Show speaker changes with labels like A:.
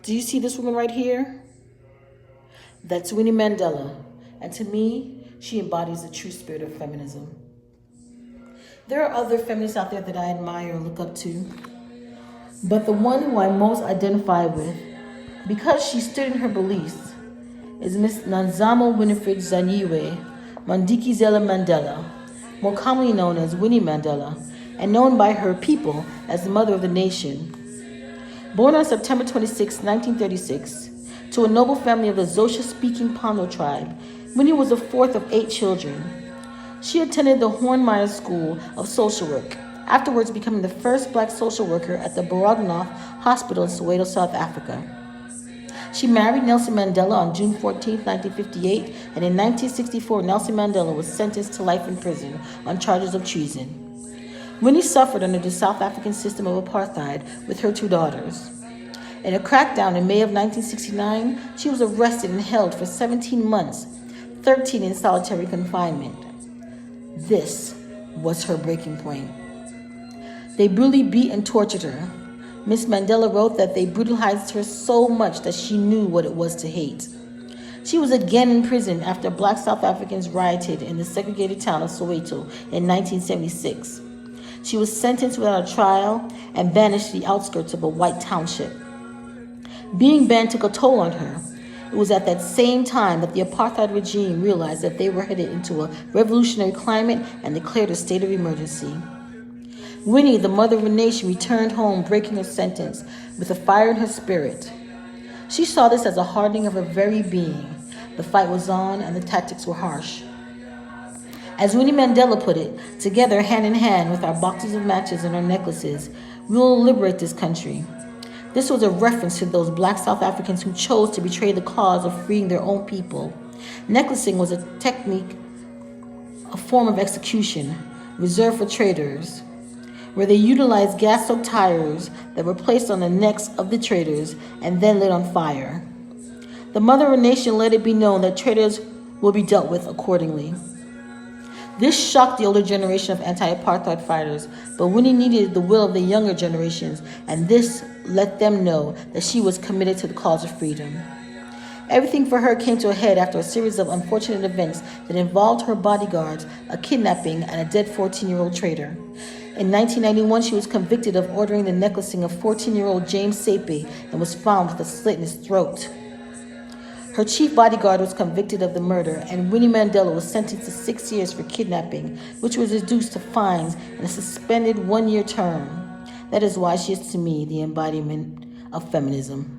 A: Do you see this woman right here? That's Winnie Mandela. And to me, she embodies the true spirit of feminism. There are other feminists out there that I admire and look up to. But the one who I most identify with, because she stood in her beliefs, is Miss Nzamo Winifred Zanyiwe Madikizela Mandela, more commonly known as Winnie Mandela, and known by her people as the Mother of the Nation. Born on September 26, 1936, to a noble family of the Xhosa-speaking Pano tribe, Winnie was the fourth of 8 children. She attended the Hornmeyer School of Social Work, afterwards becoming the first black social worker at the Baragwanath Hospital in Soweto, South Africa. She married Nelson Mandela on June 14, 1958, and in 1964, Nelson Mandela was sentenced to life in prison on charges of treason. Winnie suffered under the South African system of apartheid with her 2 daughters. In a crackdown in May of 1969, she was arrested and held for 17 months, 13 in solitary confinement. This was her breaking point. They brutally beat and tortured her. Miss Mandela wrote that they brutalized her so much that she knew what it was to hate. She was again in prison after black South Africans rioted in the segregated town of Soweto in 1976. She was sentenced without a trial and banished to the outskirts of a white township. Being banned took a toll on her. It was at that same time that the apartheid regime realized that they were headed into a revolutionary climate and declared a state of emergency. Winnie, the mother of a nation, returned home, breaking her sentence with a fire in her spirit. She saw this as a hardening of her very being. The fight was on and the tactics were harsh. As Winnie Mandela put it, together hand in hand with our boxes of matches and our necklaces, we will liberate this country. This was a reference to those black South Africans who chose to betray the cause of freeing their own people. Necklacing was a technique, a form of execution reserved for traitors, where they utilized gas-soaked tires that were placed on the necks of the traitors and then lit on fire. The Mother of a Nation let it be known that traitors will be dealt with accordingly. This shocked the older generation of anti-apartheid fighters, but Winnie needed the will of the younger generations, and this let them know that she was committed to the cause of freedom. Everything for her came to a head after a series of unfortunate events that involved her bodyguards, a kidnapping, and a dead 14-year-old traitor. In 1991, she was convicted of ordering the necklacing of 14-year-old James Sepe and was found with a slit in his throat. Her chief bodyguard was convicted of the murder, and Winnie Mandela was sentenced to 6 years for kidnapping, which was reduced to fines and a suspended 1-year term. That is why she is, to me, the embodiment of feminism.